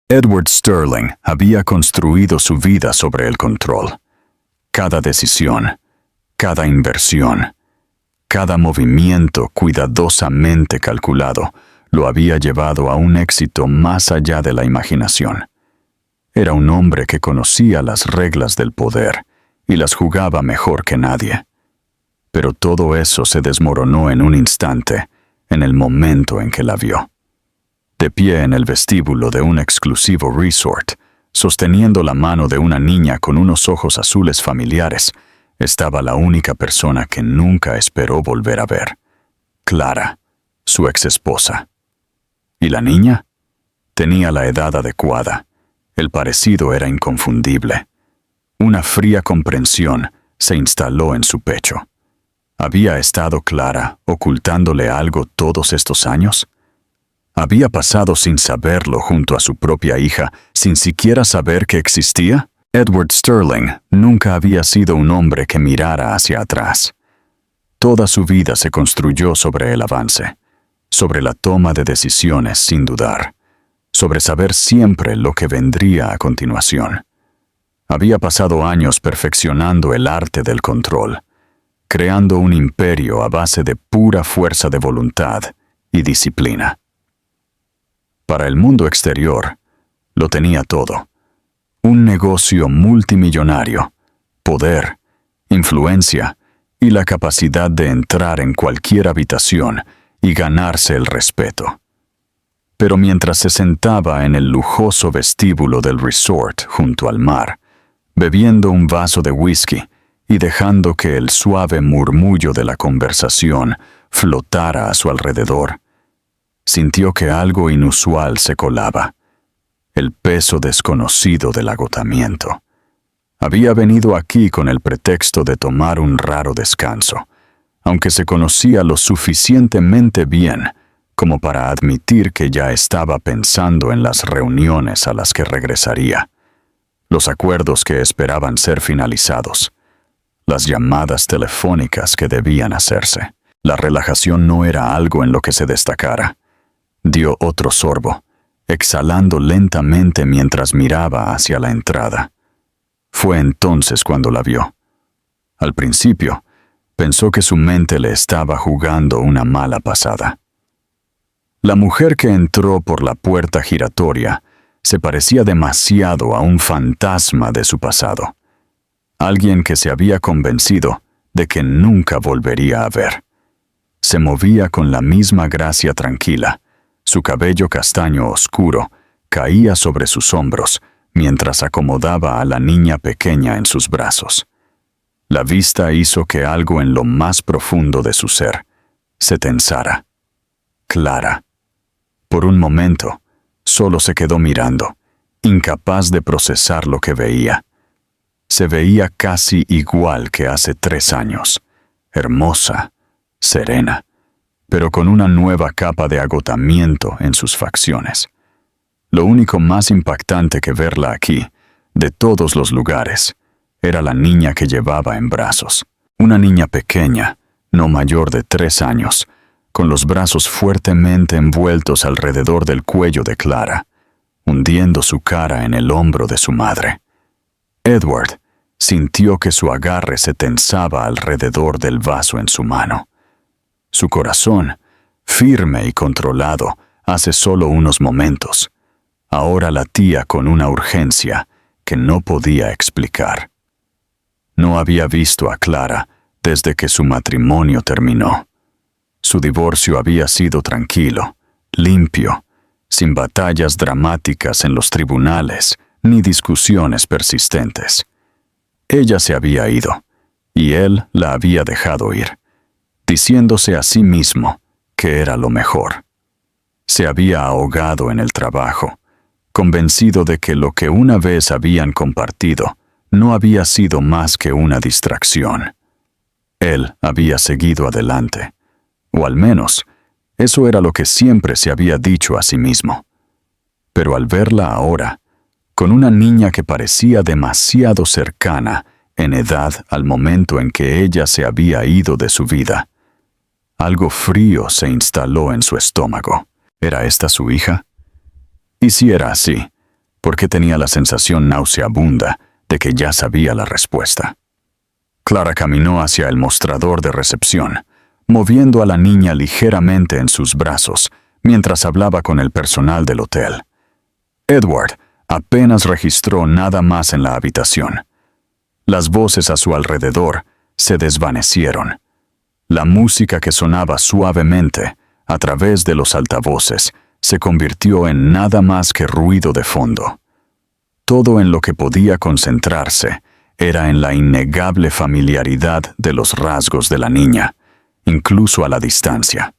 Edward Sterling había construido su vida sobre el control. Cada decisión, cada inversión, cada movimiento cuidadosamente calculado lo había llevado a un éxito más allá de la imaginación. Era un hombre que conocía las reglas del poder y las jugaba mejor que nadie. Pero todo eso se desmoronó en un instante, en el momento en que la vio. De pie en el vestíbulo de un exclusivo resort, sosteniendo la mano de una niña con unos ojos azules familiares, estaba la única persona que nunca esperó volver a ver: Clara, su exesposa. ¿Y la niña? Tenía la edad adecuada. El parecido era inconfundible. Una fría comprensión se instaló en su pecho. ¿Había estado Clara ocultándole algo todos estos años? ¿Había pasado sin saberlo junto a su propia hija, sin siquiera saber que existía? Edward Sterling nunca había sido un hombre que mirara hacia atrás. Toda su vida se construyó sobre el avance, sobre la toma de decisiones sin dudar, sobre saber siempre lo que vendría a continuación. Había pasado años perfeccionando el arte del control, creando un imperio a base de pura fuerza de voluntad y disciplina. Para el mundo exterior, lo tenía todo: un negocio multimillonario, poder, influencia y la capacidad de entrar en cualquier habitación y ganarse el respeto. Pero mientras se sentaba en el lujoso vestíbulo del resort junto al mar, bebiendo un vaso de whisky y dejando que el suave murmullo de la conversación flotara a su alrededor, sintió que algo inusual se colaba: el peso desconocido del agotamiento. Había venido aquí con el pretexto de tomar un raro descanso, aunque se conocía lo suficientemente bien como para admitir que ya estaba pensando en las reuniones a las que regresaría, los acuerdos que esperaban ser finalizados, las llamadas telefónicas que debían hacerse. La relajación no era algo en lo que se destacara. Dio otro sorbo, exhalando lentamente mientras miraba hacia la entrada. Fue entonces cuando la vio. Al principio, pensó que su mente le estaba jugando una mala pasada. La mujer que entró por la puerta giratoria se parecía demasiado a un fantasma de su pasado, alguien que se había convencido de que nunca volvería a ver. Se movía con la misma gracia tranquila. Su cabello castaño oscuro caía sobre sus hombros mientras acomodaba a la niña pequeña en sus brazos. La vista hizo que algo en lo más profundo de su ser se tensara. Clara. Por un momento, solo se quedó mirando, incapaz de procesar lo que veía. Se veía casi igual que hace 3 años, hermosa, serena, pero con una nueva capa de agotamiento en sus facciones. Lo único más impactante que verla aquí, de todos los lugares, era la niña que llevaba en brazos. Una niña pequeña, no mayor de 3 años, con los brazos fuertemente envueltos alrededor del cuello de Clara, hundiendo su cara en el hombro de su madre. Edward sintió que su agarre se tensaba alrededor del vaso en su mano. Su corazón, firme y controlado hace solo unos momentos, ahora latía con una urgencia que no podía explicar. No había visto a Clara desde que su matrimonio terminó. Su divorcio había sido tranquilo, limpio, sin batallas dramáticas en los tribunales ni discusiones persistentes. Ella se había ido, y él la había dejado ir, diciéndose a sí mismo que era lo mejor. Se había ahogado en el trabajo, convencido de que lo que una vez habían compartido no había sido más que una distracción. Él había seguido adelante, o al menos, eso era lo que siempre se había dicho a sí mismo. Pero al verla ahora, con una niña que parecía demasiado cercana en edad al momento en que ella se había ido de su vida, algo frío se instaló en su estómago. ¿Era esta su hija? Y si era así, porque tenía la sensación nauseabunda de que ya sabía la respuesta. Clara caminó hacia el mostrador de recepción, moviendo a la niña ligeramente en sus brazos mientras hablaba con el personal del hotel. Edward apenas registró nada más en la habitación. Las voces a su alrededor se desvanecieron. La música que sonaba suavemente a través de los altavoces se convirtió en nada más que ruido de fondo. Todo en lo que podía concentrarse era en la innegable familiaridad de los rasgos de la niña, incluso a la distancia.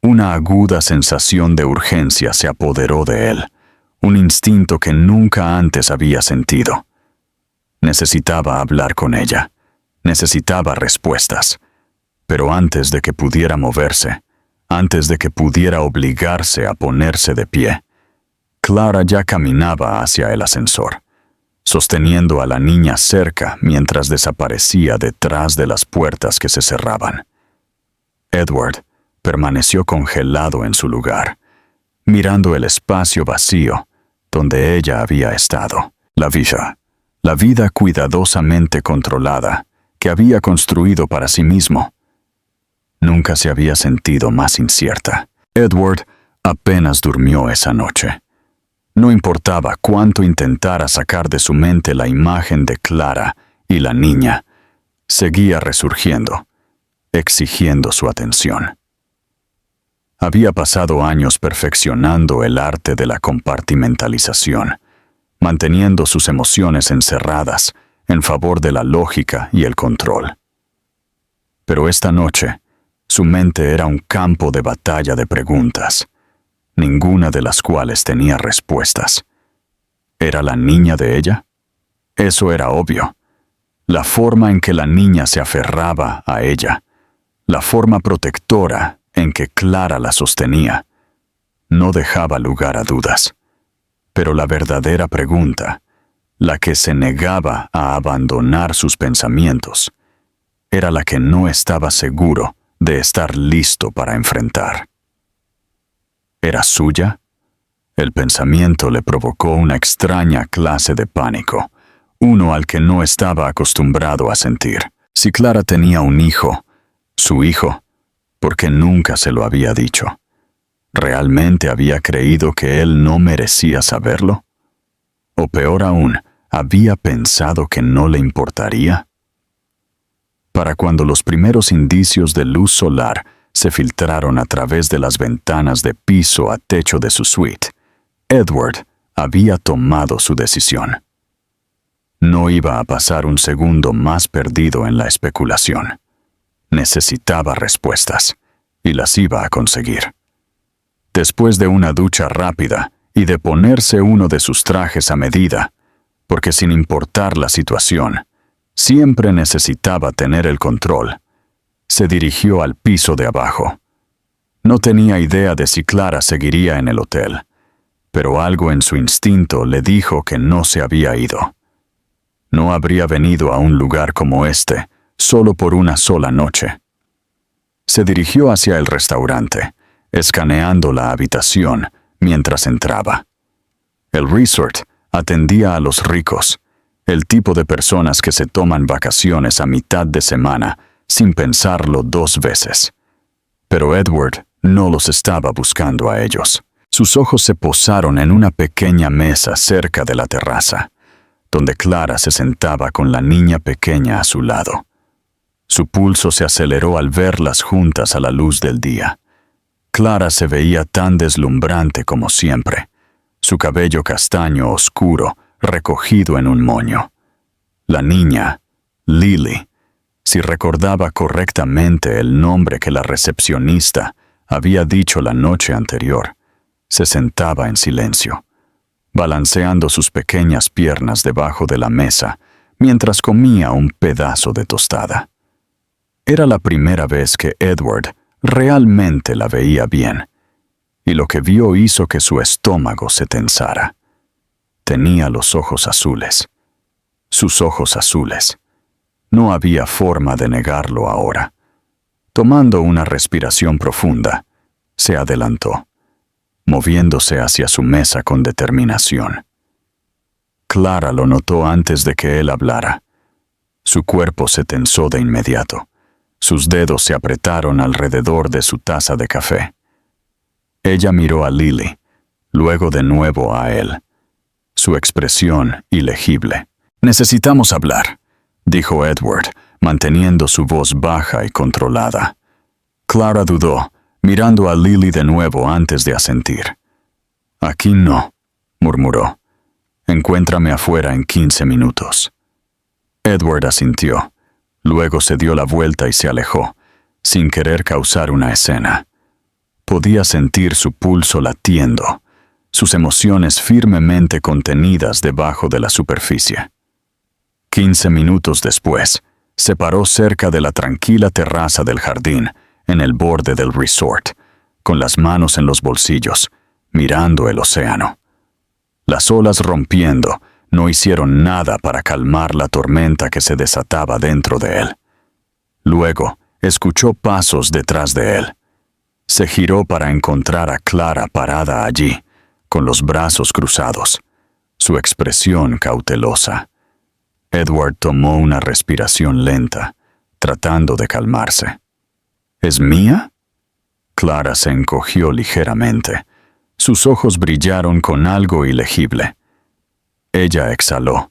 Una aguda sensación de urgencia se apoderó de él, un instinto que nunca antes había sentido. Necesitaba hablar con ella, necesitaba respuestas, pero antes de que pudiera moverse, antes de que pudiera obligarse a ponerse de pie, Clara ya caminaba hacia el ascensor, sosteniendo a la niña cerca mientras desaparecía detrás de las puertas que se cerraban. Edward permaneció congelado en su lugar, mirando el espacio vacío donde ella había estado. La vida cuidadosamente controlada que había construido para sí mismo. Nunca se había sentido más incierta. Edward apenas durmió esa noche. No importaba cuánto intentara sacar de su mente la imagen de Clara y la niña, seguía resurgiendo, exigiendo su atención. Había pasado años perfeccionando el arte de la compartimentalización, manteniendo sus emociones encerradas en favor de la lógica y el control. Pero esta noche, su mente era un campo de batalla de preguntas, ninguna de las cuales tenía respuestas. ¿Era la niña de ella? Eso era obvio. La forma en que la niña se aferraba a ella, la forma protectora en que Clara la sostenía, no dejaba lugar a dudas. Pero la verdadera pregunta, la que se negaba a abandonar sus pensamientos, era la que no estaba seguro de estar listo para enfrentar. ¿Era suya? El pensamiento le provocó una extraña clase de pánico, uno al que no estaba acostumbrado a sentir. Si Clara tenía un hijo, su hijo, ¿por qué nunca se lo había dicho? ¿Realmente había creído que él no merecía saberlo? O peor aún, ¿había pensado que no le importaría? Para cuando los primeros indicios de luz solar se filtraron a través de las ventanas de piso a techo de su suite, Edward había tomado su decisión. No iba a pasar un segundo más perdido en la especulación. Necesitaba respuestas, y las iba a conseguir. Después de una ducha rápida y de ponerse uno de sus trajes a medida, porque sin importar la situación, siempre necesitaba tener el control, se dirigió al piso de abajo. No tenía idea de si Clara seguiría en el hotel, pero algo en su instinto le dijo que no se había ido. No habría venido a un lugar como este solo por una sola noche. Se dirigió hacia el restaurante, escaneando la habitación mientras entraba. El resort atendía a los ricos, el tipo de personas que se toman vacaciones a mitad de semana sin pensarlo dos veces. Pero Edward no los estaba buscando a ellos. Sus ojos se posaron en una pequeña mesa cerca de la terraza, donde Clara se sentaba con la niña pequeña a su lado. Su pulso se aceleró al verlas juntas a la luz del día. Clara se veía tan deslumbrante como siempre, su cabello castaño oscuro recogido en un moño. La niña, Lily, si recordaba correctamente el nombre que la recepcionista había dicho la noche anterior, se sentaba en silencio, balanceando sus pequeñas piernas debajo de la mesa mientras comía un pedazo de tostada. Era la primera vez que Edward realmente la veía bien, y lo que vio hizo que su estómago se tensara. Tenía los ojos azules. Sus ojos azules. No había forma de negarlo ahora. Tomando una respiración profunda, se adelantó, moviéndose hacia su mesa con determinación. Clara lo notó antes de que él hablara. Su cuerpo se tensó de inmediato. Sus dedos se apretaron alrededor de su taza de café. Ella miró a Lily, luego de nuevo a él. Su expresión ilegible. «Necesitamos hablar», dijo Edward, manteniendo su voz baja y controlada. Clara dudó, mirando a Lily de nuevo antes de asentir. «Aquí no», murmuró. «Encuéntrame afuera en 15 minutos». Edward asintió. Luego se dio la vuelta y se alejó, sin querer causar una escena. Podía sentir su pulso latiendo, sus emociones firmemente contenidas debajo de la superficie. 15 minutos después, se paró cerca de la tranquila terraza del jardín, en el borde del resort, con las manos en los bolsillos, mirando el océano. Las olas rompiendo no hicieron nada para calmar la tormenta que se desataba dentro de él. Luego, escuchó pasos detrás de él. Se giró para encontrar a Clara parada allí, con los brazos cruzados, su expresión cautelosa. Edward tomó una respiración lenta, tratando de calmarse. ¿Es mía? Clara se encogió ligeramente. Sus ojos brillaron con algo ilegible. Ella exhaló,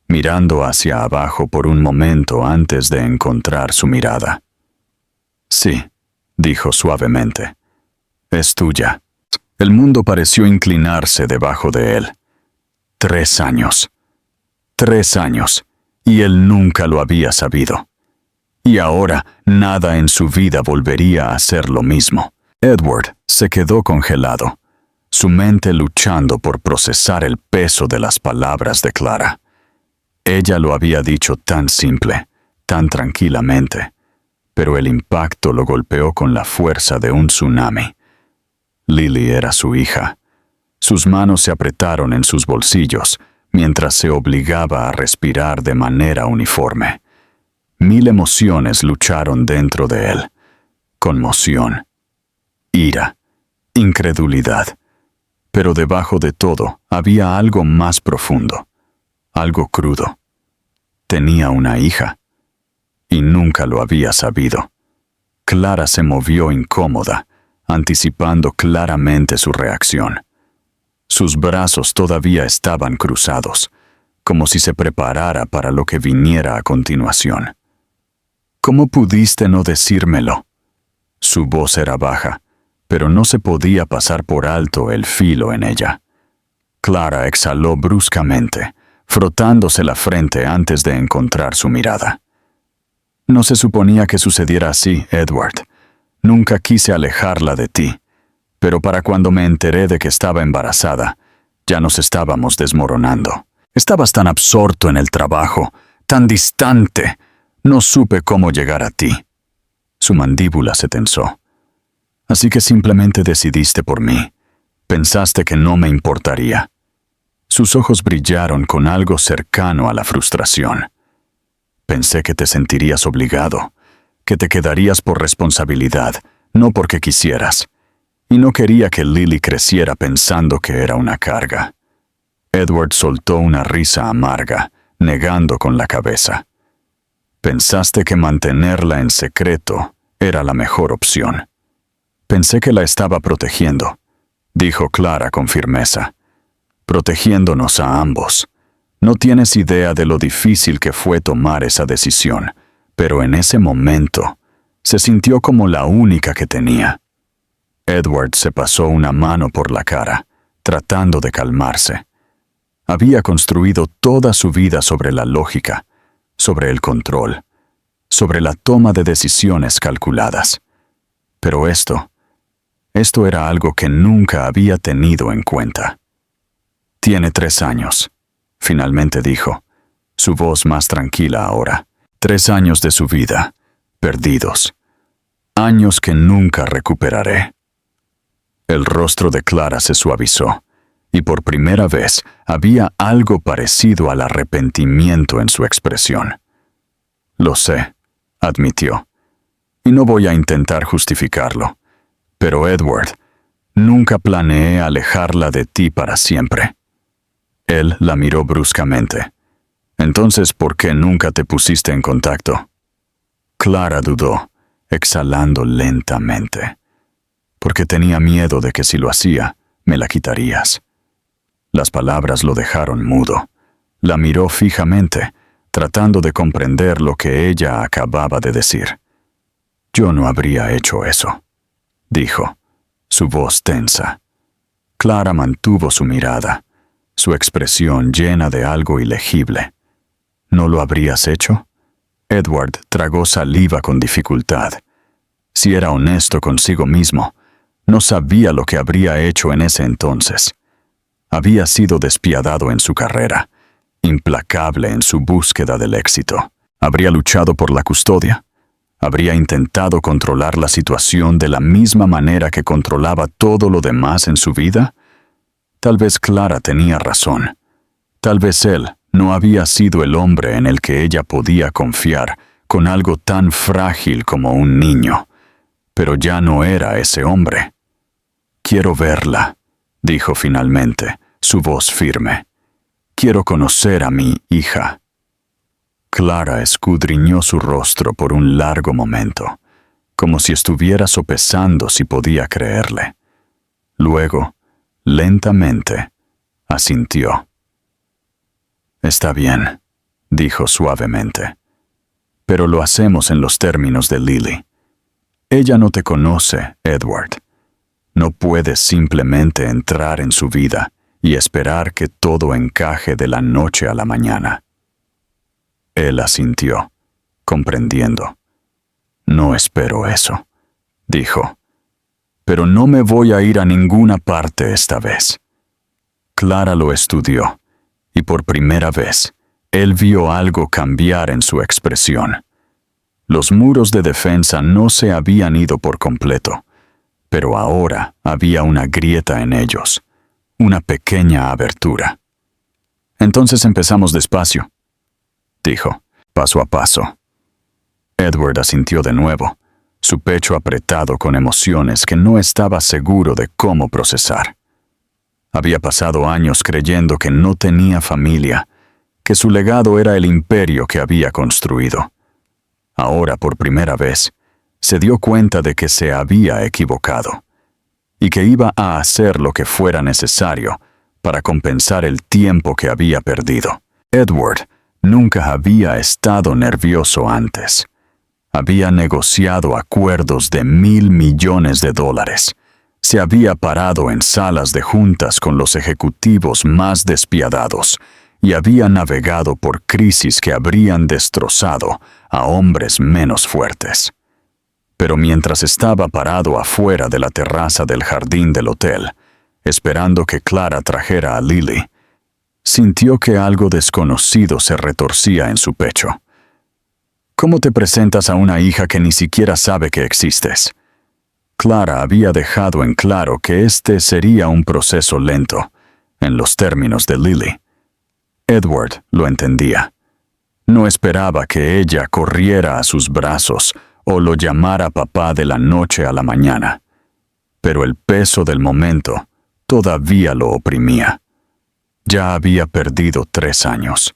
mirando hacia abajo por un momento antes de encontrar su mirada. «Sí», dijo suavemente. «Es tuya». El mundo pareció inclinarse debajo de él. 3 años. 3 años, y él nunca lo había sabido. Y ahora nada en su vida volvería a ser lo mismo. Edward se quedó congelado, su mente luchando por procesar el peso de las palabras de Clara. Ella lo había dicho tan simple, tan tranquilamente, pero el impacto lo golpeó con la fuerza de un tsunami. Lily era su hija. Sus manos se apretaron en sus bolsillos mientras se obligaba a respirar de manera uniforme. 1000 emociones lucharon dentro de él. Conmoción, ira, incredulidad. Pero debajo de todo había algo más profundo, algo crudo. Tenía una hija, y nunca lo había sabido. Clara se movió incómoda, anticipando claramente su reacción. Sus brazos todavía estaban cruzados, como si se preparara para lo que viniera a continuación. «¿Cómo pudiste no decírmelo?» Su voz era baja, pero no se podía pasar por alto el filo en ella. Clara exhaló bruscamente, frotándose la frente antes de encontrar su mirada. «No se suponía que sucediera así, Edward. Nunca quise alejarla de ti, pero para cuando me enteré de que estaba embarazada, ya nos estábamos desmoronando. Estabas tan absorto en el trabajo, tan distante, no supe cómo llegar a ti». Su mandíbula se tensó. «Así que simplemente decidiste por mí. Pensaste que no me importaría». Sus ojos brillaron con algo cercano a la frustración. «Pensé que te sentirías obligado, que te quedarías por responsabilidad, no porque quisieras. Y no quería que Lily creciera pensando que era una carga». Edward soltó una risa amarga, negando con la cabeza. «Pensaste que mantenerla en secreto era la mejor opción». «Pensé que la estaba protegiendo», dijo Clara con firmeza. «Protegiéndonos a ambos. No tienes idea de lo difícil que fue tomar esa decisión, pero en ese momento se sintió como la única que tenía». Edward se pasó una mano por la cara, tratando de calmarse. Había construido toda su vida sobre la lógica, sobre el control, sobre la toma de decisiones calculadas. Pero esto era algo que nunca había tenido en cuenta. «Tiene 3 años», finalmente dijo, su voz más tranquila ahora. 3 años de su vida, perdidos. Años que nunca recuperaré. El rostro de Clara se suavizó, y por primera vez había algo parecido al arrepentimiento en su expresión. «Lo sé», admitió, «y no voy a intentar justificarlo. Pero Edward, nunca planeé alejarla de ti para siempre». Él la miró bruscamente. Entonces, ¿por qué nunca te pusiste en contacto? Clara dudó, exhalando lentamente. Porque tenía miedo de que si lo hacía, me la quitarías. Las palabras lo dejaron mudo. La miró fijamente, tratando de comprender lo que ella acababa de decir. Yo no habría hecho eso, dijo, su voz tensa. Clara mantuvo su mirada, su expresión llena de algo ilegible. ¿No lo habrías hecho? Edward tragó saliva con dificultad. Si era honesto consigo mismo, no sabía lo que habría hecho en ese entonces. Había sido despiadado en su carrera, implacable en su búsqueda del éxito. Habría luchado por la custodia. Habría intentado controlar la situación de la misma manera que controlaba todo lo demás en su vida. Tal vez Clara tenía razón. Tal vez él no había sido el hombre en el que ella podía confiar con algo tan frágil como un niño. Pero ya no era ese hombre. Quiero verla, dijo finalmente, su voz firme. Quiero conocer a mi hija. Clara escudriñó su rostro por un largo momento, como si estuviera sopesando si podía creerle. Luego, lentamente, asintió. Está bien, dijo suavemente, pero lo hacemos en los términos de Lily. Ella no te conoce, Edward. No puedes simplemente entrar en su vida y esperar que todo encaje de la noche a la mañana. Él asintió, comprendiendo. No espero eso, dijo. Pero no me voy a ir a ninguna parte esta vez. Clara lo estudió, y por primera vez, él vio algo cambiar en su expresión. Los muros de defensa no se habían ido por completo, pero ahora había una grieta en ellos, una pequeña abertura. Entonces empezamos despacio, dijo, paso a paso. Edward asintió de nuevo, su pecho apretado con emociones que no estaba seguro de cómo procesar. Había pasado años creyendo que no tenía familia, que su legado era el imperio que había construido. Ahora, por primera vez, se dio cuenta de que se había equivocado y que iba a hacer lo que fuera necesario para compensar el tiempo que había perdido. Edward nunca había estado nervioso antes. Había negociado acuerdos de $1,000 millones. Se había parado en salas de juntas con los ejecutivos más despiadados y había navegado por crisis que habrían destrozado a hombres menos fuertes. Pero mientras estaba parado afuera de la terraza del jardín del hotel, esperando que Clara trajera a Lily, sintió que algo desconocido se retorcía en su pecho. ¿Cómo te presentas a una hija que ni siquiera sabe que existes? Clara había dejado en claro que este sería un proceso lento, en los términos de Lily. Edward lo entendía. No esperaba que ella corriera a sus brazos o lo llamara papá de la noche a la mañana. Pero el peso del momento todavía lo oprimía. Ya había perdido 3 años.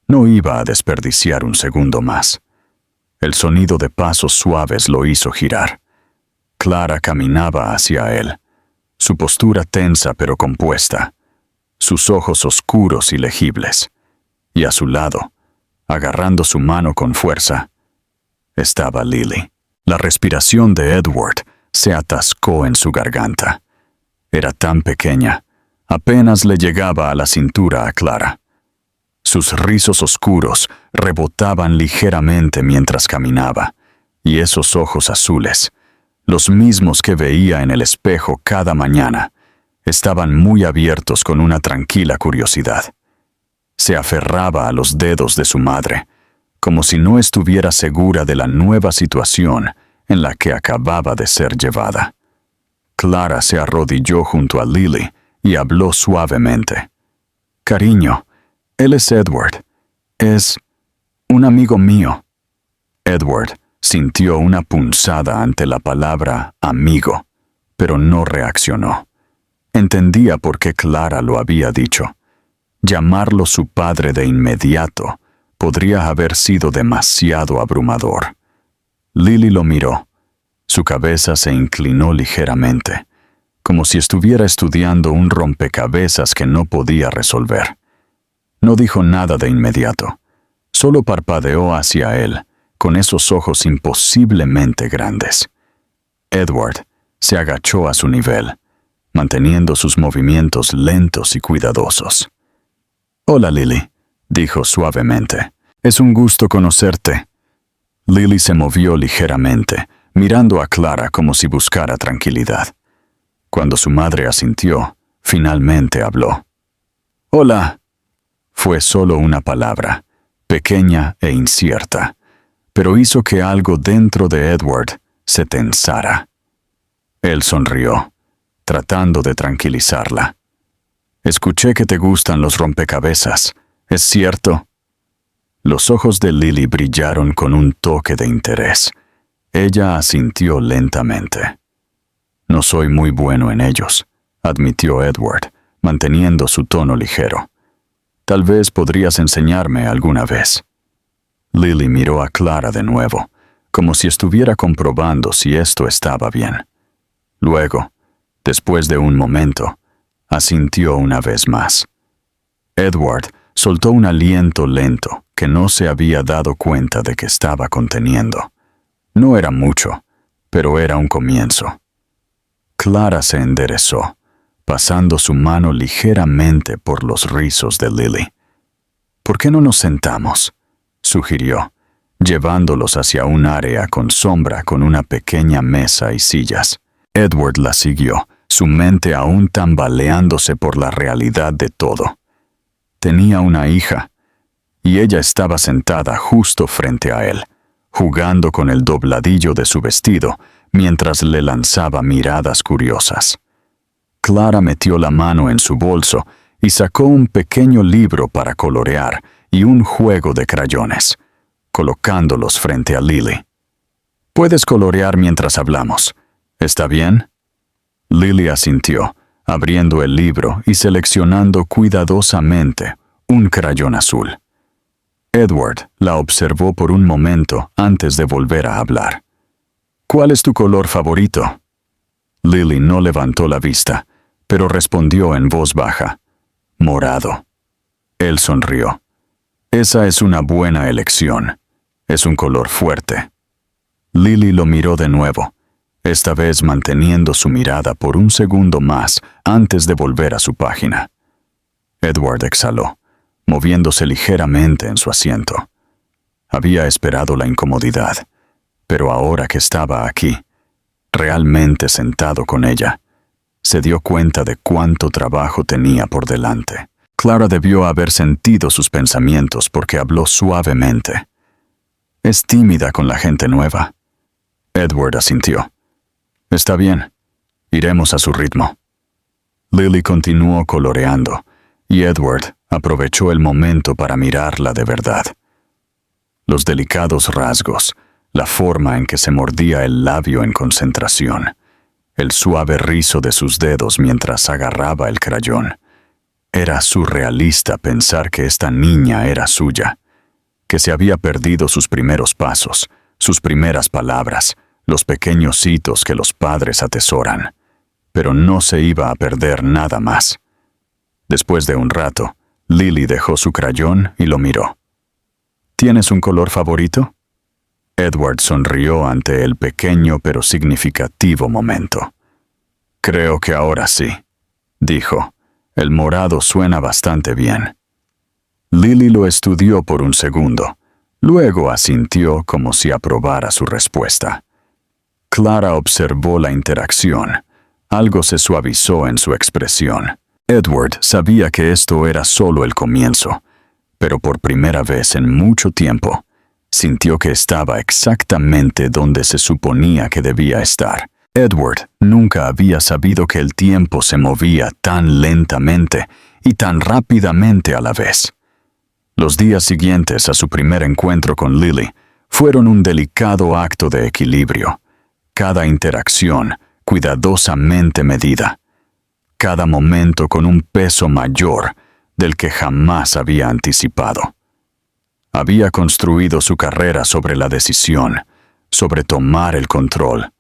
No iba a desperdiciar un segundo más. El sonido de pasos suaves lo hizo girar. Clara caminaba hacia él, su postura tensa pero compuesta, sus ojos oscuros y legibles, y a su lado, agarrando su mano con fuerza, estaba Lily. La respiración de Edward se atascó en su garganta. Era tan pequeña, apenas le llegaba a la cintura a Clara. Sus rizos oscuros rebotaban ligeramente mientras caminaba, y esos ojos azules, los mismos que veía en el espejo cada mañana, estaban muy abiertos con una tranquila curiosidad. Se aferraba a los dedos de su madre, como si no estuviera segura de la nueva situación en la que acababa de ser llevada. Clara se arrodilló junto a Lily y habló suavemente. «Cariño, él es Edward. Es un amigo mío». Edward sintió una punzada ante la palabra amigo, pero no reaccionó. Entendía por qué Clara lo había dicho. Llamarlo su padre de inmediato podría haber sido demasiado abrumador. Lily lo miró. Su cabeza se inclinó ligeramente, como si estuviera estudiando un rompecabezas que no podía resolver. No dijo nada de inmediato. Solo parpadeó hacia él, con esos ojos imposiblemente grandes. Edward se agachó a su nivel, manteniendo sus movimientos lentos y cuidadosos. «Hola, Lily», dijo suavemente. «Es un gusto conocerte». Lily se movió ligeramente, mirando a Clara como si buscara tranquilidad. Cuando su madre asintió, finalmente habló. «Hola». Fue solo una palabra, pequeña e incierta, pero hizo que algo dentro de Edward se tensara. Él sonrió, tratando de tranquilizarla. «Escuché que te gustan los rompecabezas, ¿es cierto?» Los ojos de Lily brillaron con un toque de interés. Ella asintió lentamente. «No soy muy bueno en ellos», admitió Edward, manteniendo su tono ligero. «Tal vez podrías enseñarme alguna vez». Lily miró a Clara de nuevo, como si estuviera comprobando si esto estaba bien. Luego, después de un momento, asintió una vez más. Edward soltó un aliento lento que no se había dado cuenta de que estaba conteniendo. No era mucho, pero era un comienzo. Clara se enderezó, pasando su mano ligeramente por los rizos de Lily. «¿Por qué no nos sentamos?», sugirió, llevándolos hacia un área con sombra con una pequeña mesa y sillas. Edward la siguió, su mente aún tambaleándose por la realidad de todo. Tenía una hija, y ella estaba sentada justo frente a él, jugando con el dobladillo de su vestido mientras le lanzaba miradas curiosas. Clara metió la mano en su bolso y sacó un pequeño libro para colorear y un juego de crayones, colocándolos frente a Lily. «Puedes colorear mientras hablamos, ¿está bien?» Lily asintió, abriendo el libro y seleccionando cuidadosamente un crayón azul. Edward la observó por un momento antes de volver a hablar. «¿Cuál es tu color favorito?» Lily no levantó la vista, pero respondió en voz baja. «Morado». Él sonrió. «Esa es una buena elección. Es un color fuerte». Lily lo miró de nuevo, esta vez manteniendo su mirada por un segundo más antes de volver a su página. Edward exhaló, moviéndose ligeramente en su asiento. Había esperado la incomodidad, pero ahora que estaba aquí, realmente sentado con ella, se dio cuenta de cuánto trabajo tenía por delante. Clara debió haber sentido sus pensamientos porque habló suavemente. «Es tímida con la gente nueva». Edward asintió. «Está bien, iremos a su ritmo». Lily continuó coloreando, y Edward aprovechó el momento para mirarla de verdad. Los delicados rasgos, la forma en que se mordía el labio en concentración, el suave rizo de sus dedos mientras agarraba el crayón. Era surrealista pensar que esta niña era suya, que se había perdido sus primeros pasos, sus primeras palabras, los pequeños hitos que los padres atesoran, pero no se iba a perder nada más. Después de un rato, Lily dejó su crayón y lo miró. «¿Tienes un color favorito?» Edward sonrió ante el pequeño pero significativo momento. «Creo que ahora sí», dijo. «El morado suena bastante bien». Lily lo estudió por un segundo. Luego asintió como si aprobara su respuesta. Clara observó la interacción. Algo se suavizó en su expresión. Edward sabía que esto era solo el comienzo, pero por primera vez en mucho tiempo, sintió que estaba exactamente donde se suponía que debía estar. Edward nunca había sabido que el tiempo se movía tan lentamente y tan rápidamente a la vez. Los días siguientes a su primer encuentro con Lily fueron un delicado acto de equilibrio. Cada interacción cuidadosamente medida. Cada momento con un peso mayor, del que jamás había anticipado. Había construido su carrera sobre la decisión, sobre tomar el control,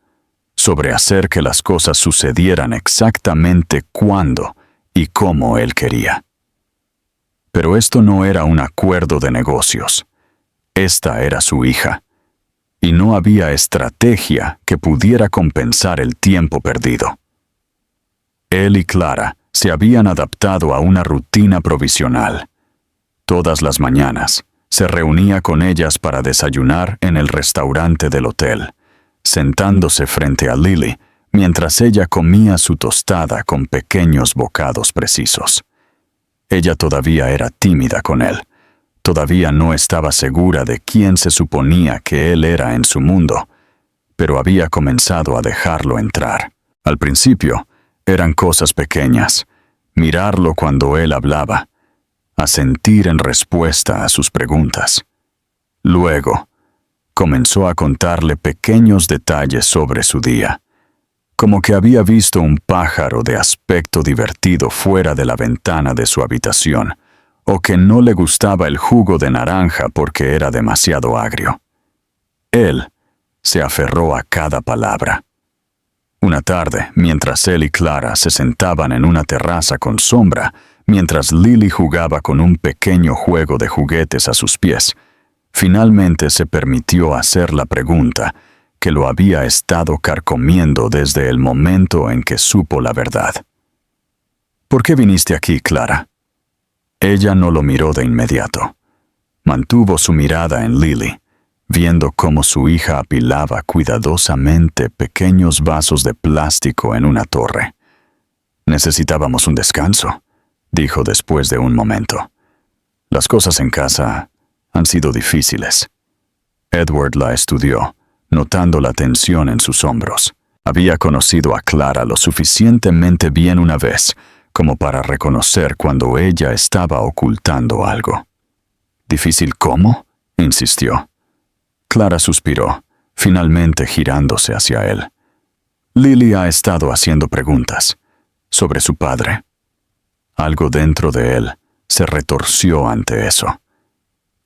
sobre hacer que las cosas sucedieran exactamente cuando y cómo él quería. Pero esto no era un acuerdo de negocios. Esta era su hija, y no había estrategia que pudiera compensar el tiempo perdido. Él y Clara se habían adaptado a una rutina provisional. Todas las mañanas se reunía con ellas para desayunar en el restaurante del hotel, sentándose frente a Lily mientras ella comía su tostada con pequeños bocados precisos. Ella todavía era tímida con él. Todavía no estaba segura de quién se suponía que él era en su mundo, pero había comenzado a dejarlo entrar. Al principio, eran cosas pequeñas: mirarlo cuando él hablaba, asentir en respuesta a sus preguntas. Luego, comenzó a contarle pequeños detalles sobre su día, como que había visto un pájaro de aspecto divertido fuera de la ventana de su habitación, o que no le gustaba el jugo de naranja porque era demasiado agrio. Él se aferró a cada palabra. Una tarde, mientras él y Clara se sentaban en una terraza con sombra, mientras Lily jugaba con un pequeño juego de juguetes a sus pies, finalmente se permitió hacer la pregunta que lo había estado carcomiendo desde el momento en que supo la verdad. ¿Por qué viniste aquí, Clara? Ella no lo miró de inmediato. Mantuvo su mirada en Lily, viendo cómo su hija apilaba cuidadosamente pequeños vasos de plástico en una torre. Necesitábamos un descanso, dijo después de un momento. Las cosas en casa han sido difíciles. Edward la estudió, notando la tensión en sus hombros. Había conocido a Clara lo suficientemente bien una vez como para reconocer cuando ella estaba ocultando algo. ¿Difícil cómo?, insistió. Clara suspiró, finalmente girándose hacia él. Lily ha estado haciendo preguntas sobre su padre. Algo dentro de él se retorció ante eso.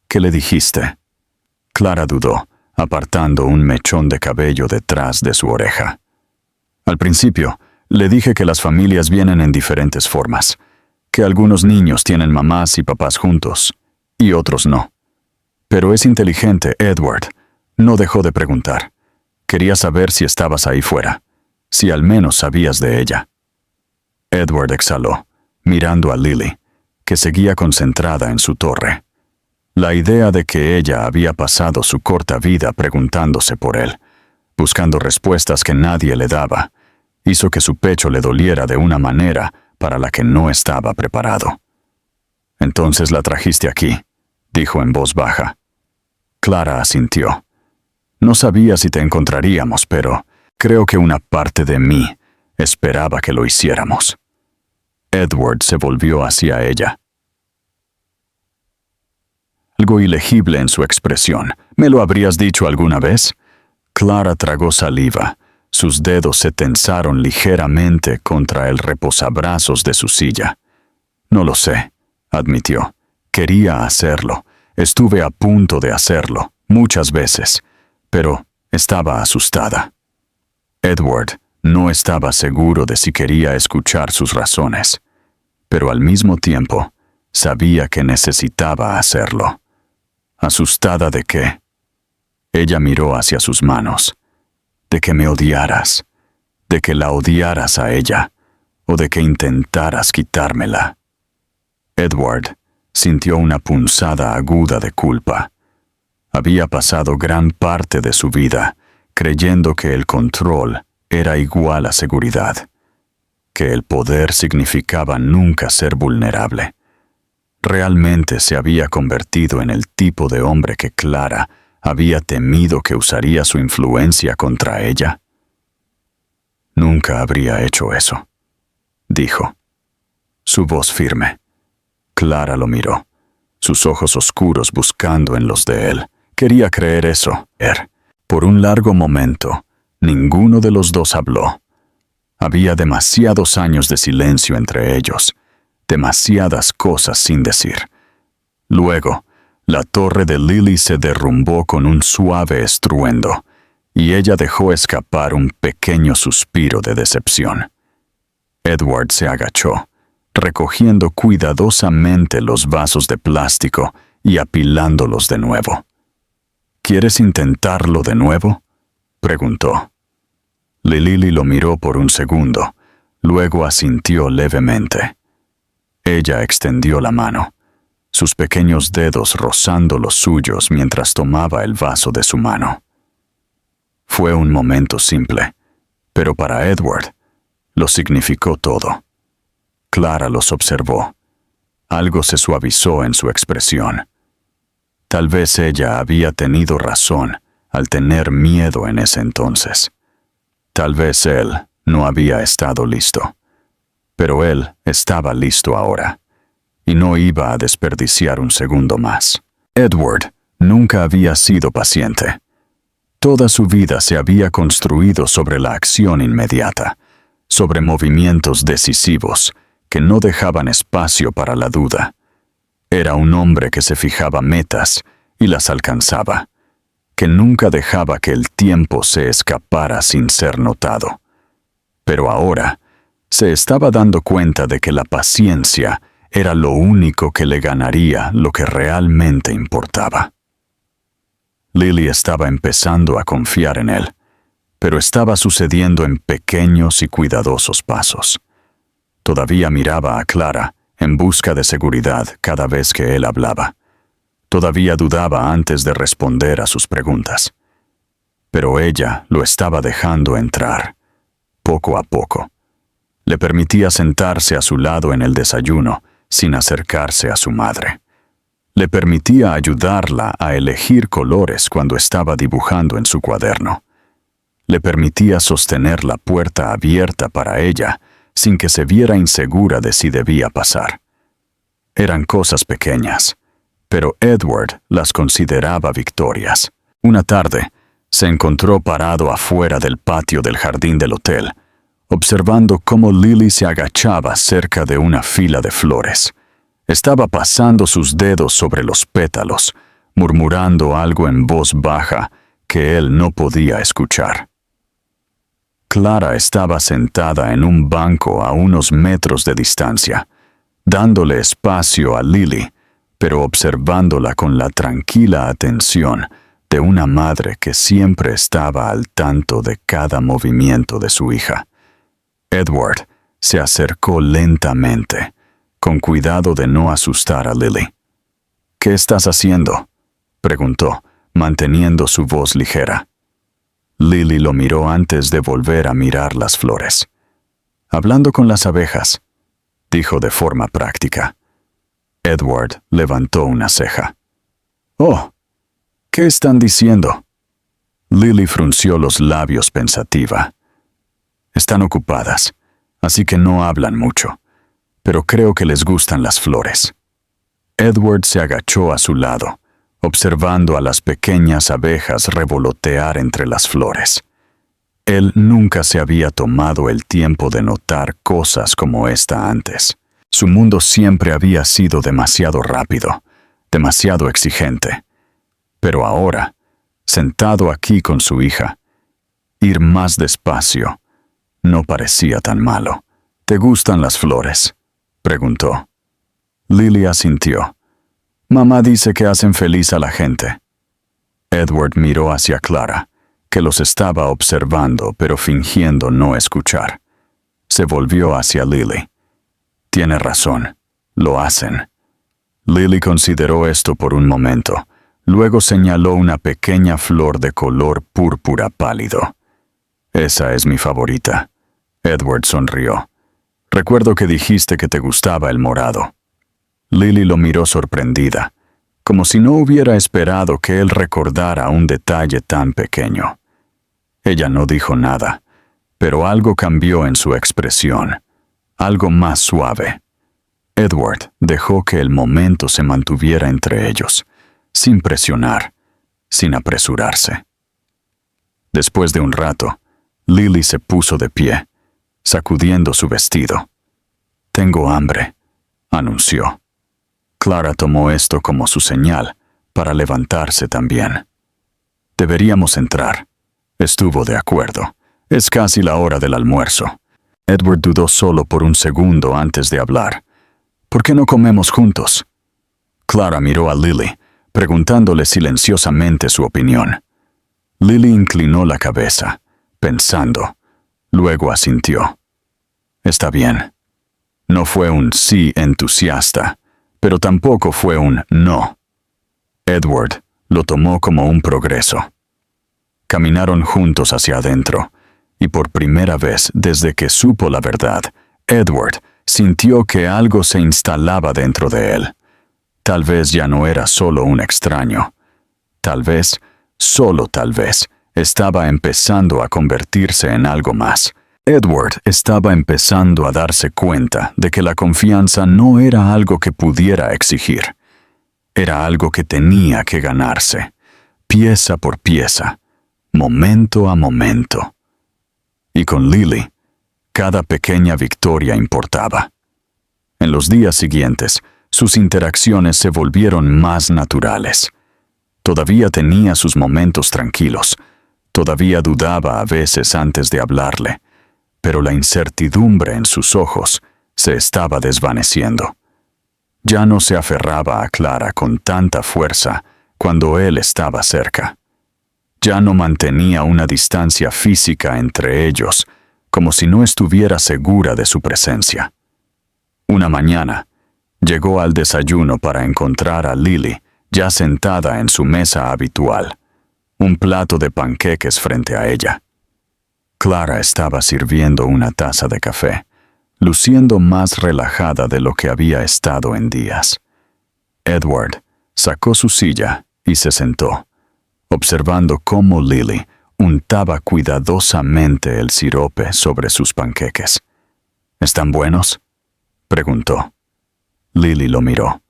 ¿Qué le dijiste? Clara dudó, apartando un mechón de cabello detrás de su oreja. Al principio, le dije que las familias vienen en diferentes formas, que algunos niños tienen mamás y papás juntos, y otros no. Pero es inteligente, Edward. No dejó de preguntar. Quería saber si estabas ahí fuera, si al menos sabías de ella. Edward exhaló, mirando a Lily, que seguía concentrada en su torre. La idea de que ella había pasado su corta vida preguntándose por él, buscando respuestas que nadie le daba, hizo que su pecho le doliera de una manera para la que no estaba preparado. «Entonces la trajiste aquí», dijo en voz baja. Clara asintió. «No sabía si te encontraríamos, pero creo que una parte de mí esperaba que lo hiciéramos». Edward se volvió hacia ella. Algo ilegible en su expresión. «¿Me lo habrías dicho alguna vez?» Clara tragó saliva. Sus dedos se tensaron ligeramente contra el reposabrazos de su silla. «No lo sé», admitió. «Quería hacerlo. Estuve a punto de hacerlo, muchas veces, pero estaba asustada». Edward no estaba seguro de si quería escuchar sus razones, pero al mismo tiempo sabía que necesitaba hacerlo. ¿Asustada de qué? Ella miró hacia sus manos. ¿De que me odiaras? ¿De que la odiaras a ella? ¿O de que intentaras quitármela? Edward sintió una punzada aguda de culpa. Había pasado gran parte de su vida creyendo que el control era igual a seguridad, que el poder significaba nunca ser vulnerable. Realmente se había convertido en el tipo de hombre que Clara había temido que usaría su influencia contra ella. «Nunca habría hecho eso», dijo. Su voz firme. Clara lo miró, sus ojos oscuros buscando en los de él. Quería creer eso. Por un largo momento, ninguno de los dos habló. Había demasiados años de silencio entre ellos, demasiadas cosas sin decir. Luego, la torre de Lily se derrumbó con un suave estruendo, y ella dejó escapar un pequeño suspiro de decepción. Edward se agachó, recogiendo cuidadosamente los vasos de plástico y apilándolos de nuevo. ¿Quieres intentarlo de nuevo?, preguntó. Lily lo miró por un segundo, luego asintió levemente. Ella extendió la mano, sus pequeños dedos rozando los suyos mientras tomaba el vaso de su mano. Fue un momento simple, pero para Edward lo significó todo. Clara los observó. Algo se suavizó en su expresión. Tal vez ella había tenido razón al tener miedo en ese entonces. Tal vez él no había estado listo. Pero él estaba listo ahora, y no iba a desperdiciar un segundo más. Edward nunca había sido paciente. Toda su vida se había construido sobre la acción inmediata, sobre movimientos decisivos que no dejaban espacio para la duda. Era un hombre que se fijaba metas y las alcanzaba, que nunca dejaba que el tiempo se escapara sin ser notado. Pero ahora se estaba dando cuenta de que la paciencia era lo único que le ganaría lo que realmente importaba. Lily estaba empezando a confiar en él, pero estaba sucediendo en pequeños y cuidadosos pasos. Todavía miraba a Clara en busca de seguridad cada vez que él hablaba. Todavía dudaba antes de responder a sus preguntas. Pero ella lo estaba dejando entrar, poco a poco. Le permitía sentarse a su lado en el desayuno sin acercarse a su madre. Le permitía ayudarla a elegir colores cuando estaba dibujando en su cuaderno. Le permitía sostener la puerta abierta para ella sin que se viera insegura de si debía pasar. Eran cosas pequeñas, pero Edward las consideraba victorias. Una tarde, se encontró parado afuera del patio del jardín del hotel, observando cómo Lily se agachaba cerca de una fila de flores. Estaba pasando sus dedos sobre los pétalos, murmurando algo en voz baja que él no podía escuchar. Clara estaba sentada en un banco a unos metros de distancia, dándole espacio a Lily, pero observándola con la tranquila atención de una madre que siempre estaba al tanto de cada movimiento de su hija. Edward se acercó lentamente, con cuidado de no asustar a Lily. «¿Qué estás haciendo?», preguntó, manteniendo su voz ligera. Lily lo miró antes de volver a mirar las flores. «Hablando con las abejas», dijo de forma práctica. Edward levantó una ceja. «Oh, ¿qué están diciendo?». Lily frunció los labios pensativa. «Están ocupadas, así que no hablan mucho, pero creo que les gustan las flores». Edward se agachó a su lado, observando a las pequeñas abejas revolotear entre las flores. Él nunca se había tomado el tiempo de notar cosas como esta antes. Su mundo siempre había sido demasiado rápido, demasiado exigente. Pero ahora, sentado aquí con su hija, ir más despacio no parecía tan malo. «¿Te gustan las flores?», preguntó. Lily asintió. «Mamá dice que hacen feliz a la gente». Edward miró hacia Clara, que los estaba observando pero fingiendo no escuchar. Se volvió hacia Lily. «Tiene razón, lo hacen». Lily consideró esto por un momento. Luego señaló una pequeña flor de color púrpura pálido. «Esa es mi favorita». Edward sonrió. «Recuerdo que dijiste que te gustaba el morado». Lily lo miró sorprendida, como si no hubiera esperado que él recordara un detalle tan pequeño. Ella no dijo nada, pero algo cambió en su expresión, algo más suave. Edward dejó que el momento se mantuviera entre ellos, sin presionar, sin apresurarse. Después de un rato, Lily se puso de pie, sacudiendo su vestido. «Tengo hambre», anunció. Clara tomó esto como su señal para levantarse también. Deberíamos entrar. Estuvo de acuerdo. Es casi la hora del almuerzo. Edward dudó solo por un segundo antes de hablar. ¿Por qué no comemos juntos? Clara miró a Lily, preguntándole silenciosamente su opinión. Lily inclinó la cabeza, pensando. Luego asintió. Está bien. No fue un sí entusiasta, pero tampoco fue un no. Edward lo tomó como un progreso. Caminaron juntos hacia adentro, y por primera vez desde que supo la verdad, Edward sintió que algo se instalaba dentro de él. Tal vez ya no era solo un extraño. Tal vez, solo tal vez, estaba empezando a convertirse en algo más. Edward estaba empezando a darse cuenta de que la confianza no era algo que pudiera exigir. Era algo que tenía que ganarse, pieza por pieza, momento a momento. Y con Lily, cada pequeña victoria importaba. En los días siguientes, sus interacciones se volvieron más naturales. Todavía tenía sus momentos tranquilos, todavía dudaba a veces antes de hablarle, pero la incertidumbre en sus ojos se estaba desvaneciendo. Ya no se aferraba a Clara con tanta fuerza cuando él estaba cerca. Ya no mantenía una distancia física entre ellos, como si no estuviera segura de su presencia. Una mañana, llegó al desayuno para encontrar a Lily ya sentada en su mesa habitual, un plato de panqueques frente a ella. Clara estaba sirviendo una taza de café, luciendo más relajada de lo que había estado en días. Edward sacó su silla y se sentó, observando cómo Lily untaba cuidadosamente el sirope sobre sus panqueques. ¿Están buenos?, preguntó. Lily lo miró,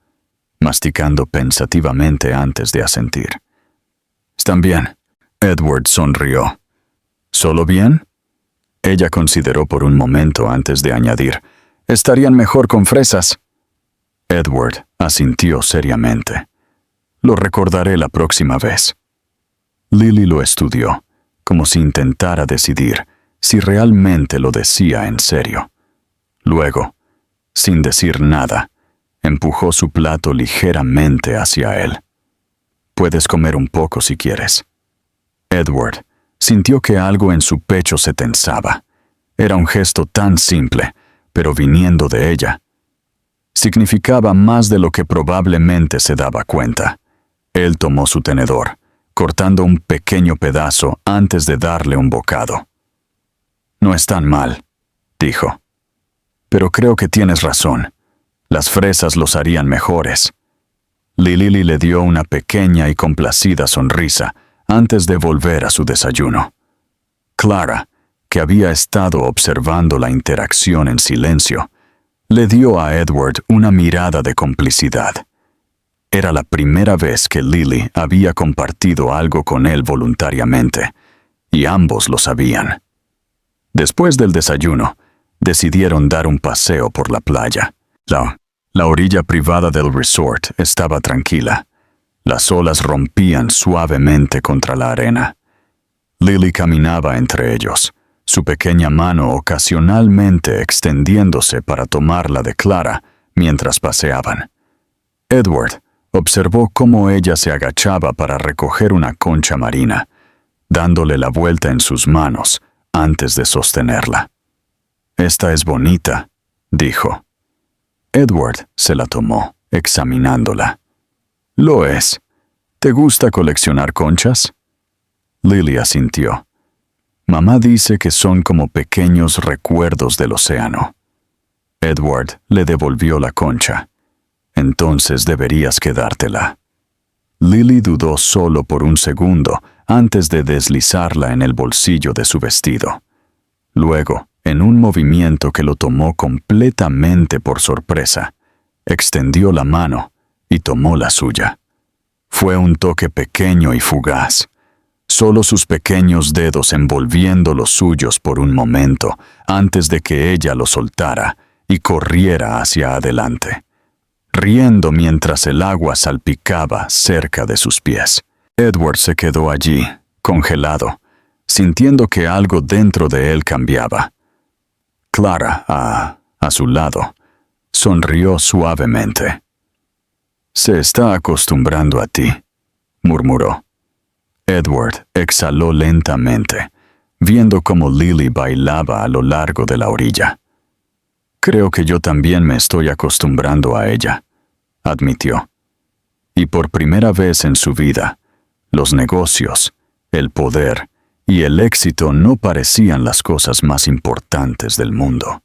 masticando pensativamente antes de asentir. «Están bien», Edward sonrió. ¿Solo bien? Ella consideró por un momento antes de añadir, «Estarían mejor con fresas». Edward asintió seriamente. «Lo recordaré la próxima vez». Lily lo estudió, como si intentara decidir si realmente lo decía en serio. Luego, sin decir nada, empujó su plato ligeramente hacia él. «Puedes comer un poco si quieres». Edward sintió que algo en su pecho se tensaba. Era un gesto tan simple, pero viniendo de ella. Significaba más de lo que probablemente se daba cuenta. Él tomó su tenedor, cortando un pequeño pedazo antes de darle un bocado. «No están mal», dijo. «Pero creo que tienes razón. Las fresas los harían mejores». Lily le dio una pequeña y complacida sonrisa antes de volver a su desayuno. Clara, que había estado observando la interacción en silencio, le dio a Edward una mirada de complicidad. Era la primera vez que Lily había compartido algo con él voluntariamente, y ambos lo sabían. Después del desayuno, decidieron dar un paseo por la playa. La orilla privada del resort estaba tranquila. Las olas rompían suavemente contra la arena. Lily caminaba entre ellos, su pequeña mano ocasionalmente extendiéndose para tomarla de Clara mientras paseaban. Edward observó cómo ella se agachaba para recoger una concha marina, dándole la vuelta en sus manos antes de sostenerla. «Esta es bonita», dijo. Edward se la tomó, examinándola. «Lo es. ¿Te gusta coleccionar conchas?» Lily asintió. «Mamá dice que son como pequeños recuerdos del océano». Edward le devolvió la concha. «Entonces deberías quedártela». Lily dudó solo por un segundo antes de deslizarla en el bolsillo de su vestido. Luego, en un movimiento que lo tomó completamente por sorpresa, extendió la mano y tomó la suya. Fue un toque pequeño y fugaz, solo sus pequeños dedos envolviendo los suyos por un momento antes de que ella lo soltara y corriera hacia adelante. riendo mientras el agua salpicaba cerca de sus pies. Edward se quedó allí, congelado, sintiendo que algo dentro de él cambiaba. Clara, a su lado, sonrió suavemente. «Se está acostumbrando a ti», murmuró. Edward exhaló lentamente, viendo cómo Lily bailaba a lo largo de la orilla. «Creo que yo también me estoy acostumbrando a ella», admitió. Y por primera vez en su vida, los negocios, el poder y el éxito no parecían las cosas más importantes del mundo.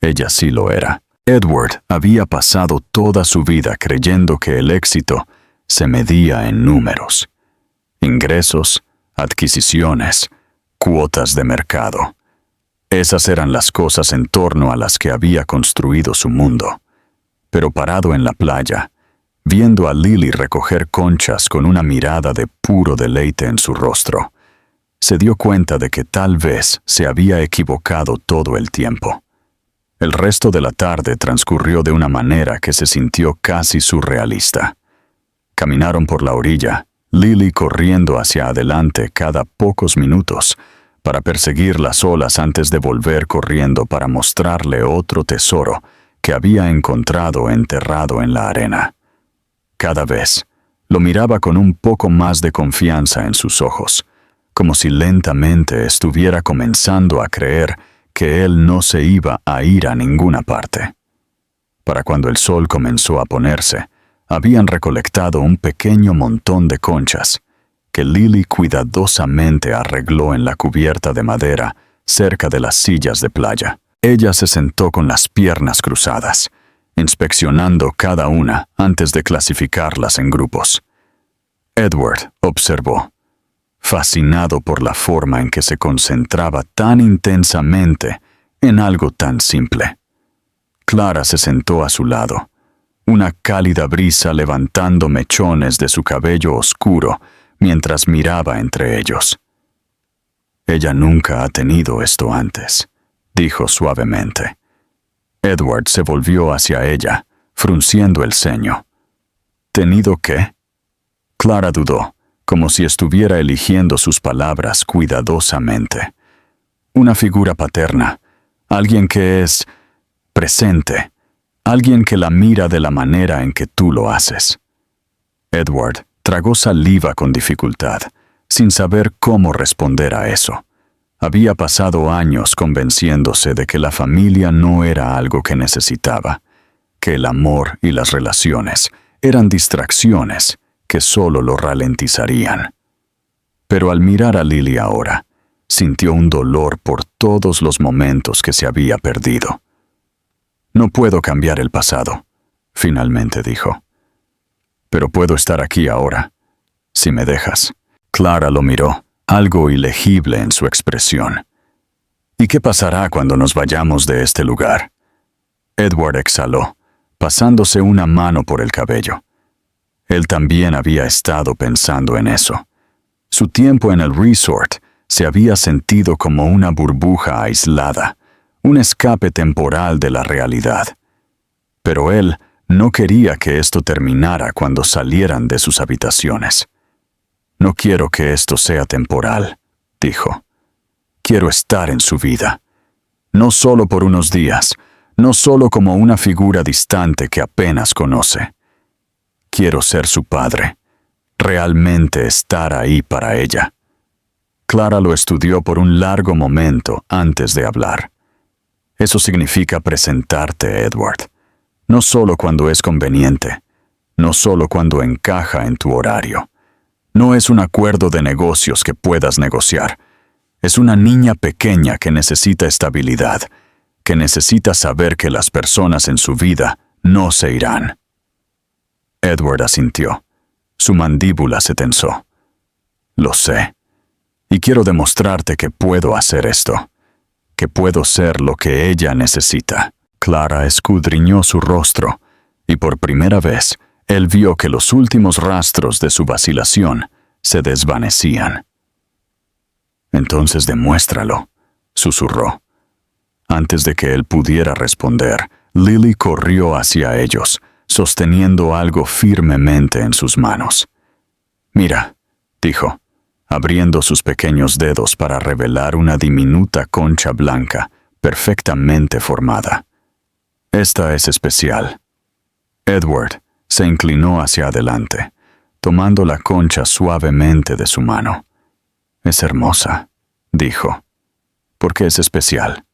Ella sí lo era. Edward había pasado toda su vida creyendo que el éxito se medía en números, ingresos, adquisiciones, cuotas de mercado. Esas eran las cosas en torno a las que había construido su mundo. Pero parado en la playa, viendo a Lily recoger conchas con una mirada de puro deleite en su rostro, se dio cuenta de que tal vez se había equivocado todo el tiempo. El resto de la tarde transcurrió de una manera que se sintió casi surrealista. Caminaron por la orilla, Lily corriendo hacia adelante cada pocos minutos para perseguir las olas antes de volver corriendo para mostrarle otro tesoro que había encontrado enterrado en la arena. Cada vez lo miraba con un poco más de confianza en sus ojos, como si lentamente estuviera comenzando a creer que él no se iba a ir a ninguna parte. Para cuando el sol comenzó a ponerse, habían recolectado un pequeño montón de conchas que Lily cuidadosamente arregló en la cubierta de madera cerca de las sillas de playa. Ella se sentó con las piernas cruzadas, inspeccionando cada una antes de clasificarlas en grupos. Edward observó, fascinado por la forma en que se concentraba tan intensamente en algo tan simple. Clara se sentó a su lado, una cálida brisa levantando mechones de su cabello oscuro mientras miraba entre ellos. «Ella nunca ha tenido esto antes», dijo suavemente. Edward se volvió hacia ella, frunciendo el ceño. «¿Tenido qué?» Clara dudó, como si estuviera eligiendo sus palabras cuidadosamente. «Una figura paterna, alguien que es presente, alguien que la mira de la manera en que tú lo haces». Edward tragó saliva con dificultad, sin saber cómo responder a eso. Había pasado años convenciéndose de que la familia no era algo que necesitaba, que el amor y las relaciones eran distracciones que solo lo ralentizarían. Pero al mirar a Lily ahora, sintió un dolor por todos los momentos que se había perdido. «No puedo cambiar el pasado», finalmente dijo. «Pero puedo estar aquí ahora, si me dejas». Clara lo miró, algo ilegible en su expresión. «¿Y qué pasará cuando nos vayamos de este lugar?» Edward exhaló, pasándose una mano por el cabello. Él también había estado pensando en eso. Su tiempo en el resort se había sentido como una burbuja aislada, un escape temporal de la realidad. Pero él no quería que esto terminara cuando salieran de sus habitaciones. «No quiero que esto sea temporal», dijo. «Quiero estar en su vida. No solo por unos días, no solo como una figura distante que apenas conoce. Quiero ser su padre, realmente estar ahí para ella». Clara lo estudió por un largo momento antes de hablar. «Eso significa presentarte, Edward. No solo cuando es conveniente, no solo cuando encaja en tu horario. No es un acuerdo de negocios que puedas negociar. Es una niña pequeña que necesita estabilidad, que necesita saber que las personas en su vida no se irán». Edward asintió. Su mandíbula se tensó. «Lo sé. Y quiero demostrarte que puedo hacer esto, que puedo ser lo que ella necesita». Clara escudriñó su rostro, y por primera vez él vio que los últimos rastros de su vacilación se desvanecían. «Entonces demuéstralo», susurró. Antes de que él pudiera responder, Lily corrió hacia ellos, sosteniendo algo firmemente en sus manos. «Mira», dijo, abriendo sus pequeños dedos para revelar una diminuta concha blanca, perfectamente formada. «Esta es especial». Edward se inclinó hacia adelante, tomando la concha suavemente de su mano. «Es hermosa», dijo. «¿Por qué es especial?»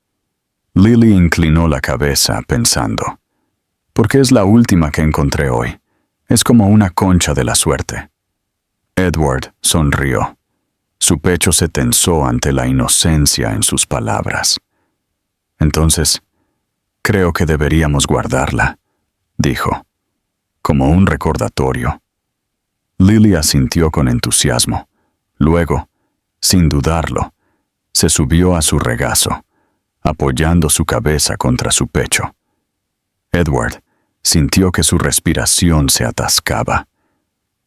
Lily inclinó la cabeza, pensando. «Porque es la última que encontré hoy. Es como una concha de la suerte». Edward sonrió. Su pecho se tensó ante la inocencia en sus palabras. «Entonces, creo que deberíamos guardarla», dijo, como un recordatorio. Lily asintió con entusiasmo. Luego, sin dudarlo, se subió a su regazo, apoyando su cabeza contra su pecho. Edward sintió que su respiración se atascaba.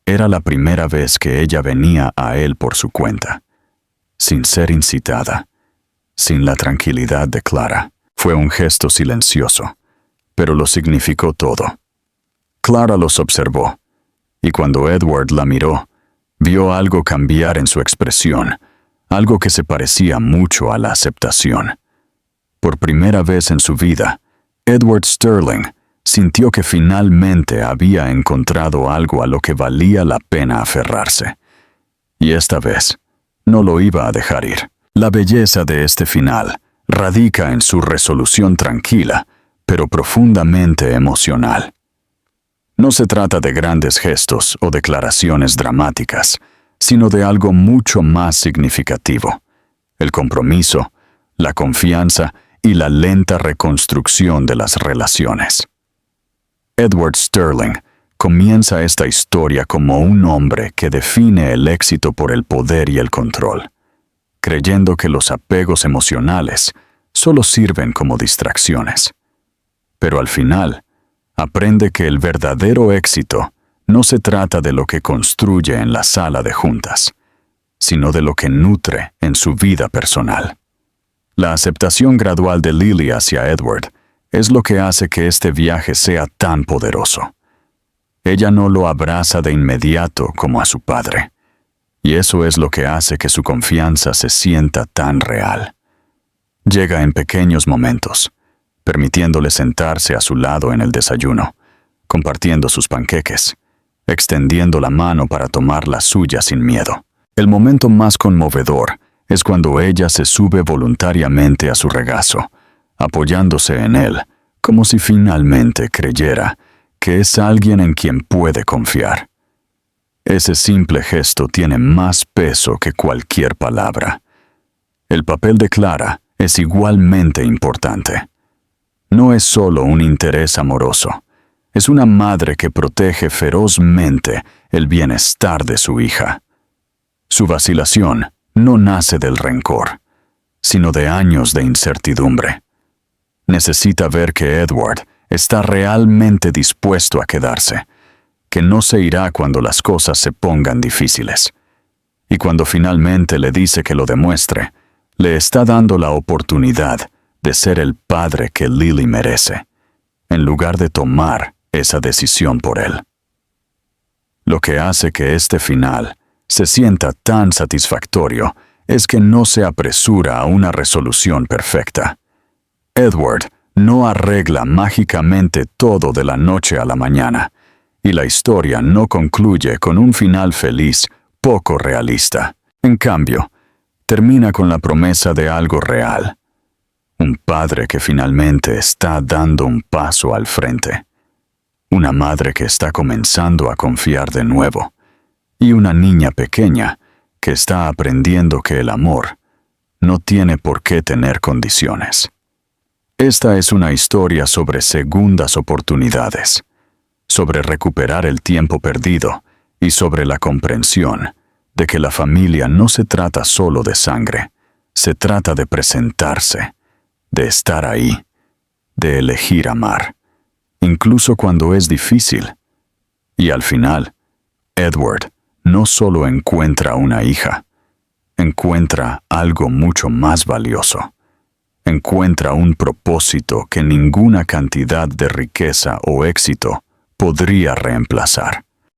Era la primera vez que ella venía a él por su cuenta, sin ser incitada, sin la tranquilidad de Clara. Fue un gesto silencioso, pero lo significó todo. Clara los observó, y cuando Edward la miró, vio algo cambiar en su expresión, algo que se parecía mucho a la aceptación. Por primera vez en su vida, Edward Sterling sintió que finalmente había encontrado algo a lo que valía la pena aferrarse. Y esta vez, no lo iba a dejar ir. La belleza de este final radica en su resolución tranquila, pero profundamente emocional. No se trata de grandes gestos o declaraciones dramáticas, sino de algo mucho más significativo: el compromiso, la confianza y la lenta reconstrucción de las relaciones. Edward Sterling comienza esta historia como un hombre que define el éxito por el poder y el control, creyendo que los apegos emocionales solo sirven como distracciones. Pero al final, aprende que el verdadero éxito no se trata de lo que construye en la sala de juntas, sino de lo que nutre en su vida personal. La aceptación gradual de Lily hacia Edward es lo que hace que este viaje sea tan poderoso. Ella no lo abraza de inmediato como a su padre, y eso es lo que hace que su confianza se sienta tan real. Llega en pequeños momentos, permitiéndole sentarse a su lado en el desayuno, compartiendo sus panqueques, extendiendo la mano para tomar la suya sin miedo. El momento más conmovedor es cuando ella se sube voluntariamente a su regazo, apoyándose en él, como si finalmente creyera que es alguien en quien puede confiar. Ese simple gesto tiene más peso que cualquier palabra. El papel de Clara es igualmente importante. No es solo un interés amoroso, es una madre que protege ferozmente el bienestar de su hija. Su vacilación no nace del rencor, sino de años de incertidumbre. Necesita ver que Edward está realmente dispuesto a quedarse, que no se irá cuando las cosas se pongan difíciles. Y cuando finalmente le dice que lo demuestre, le está dando la oportunidad de ser el padre que Lily merece, en lugar de tomar esa decisión por él. Lo que hace que este final se sienta tan satisfactorio es que no se apresura a una resolución perfecta. Edward no arregla mágicamente todo de la noche a la mañana, y la historia no concluye con un final feliz poco realista. En cambio, termina con la promesa de algo real. Un padre que finalmente está dando un paso al frente. Una madre que está comenzando a confiar de nuevo. Y una niña pequeña que está aprendiendo que el amor no tiene por qué tener condiciones. Esta es una historia sobre segundas oportunidades, sobre recuperar el tiempo perdido y sobre la comprensión de que la familia no se trata solo de sangre, se trata de presentarse, de estar ahí, de elegir amar, incluso cuando es difícil. Y al final, Edward no solo encuentra una hija, encuentra algo mucho más valioso. Encuentra un propósito que ninguna cantidad de riqueza o éxito podría reemplazar.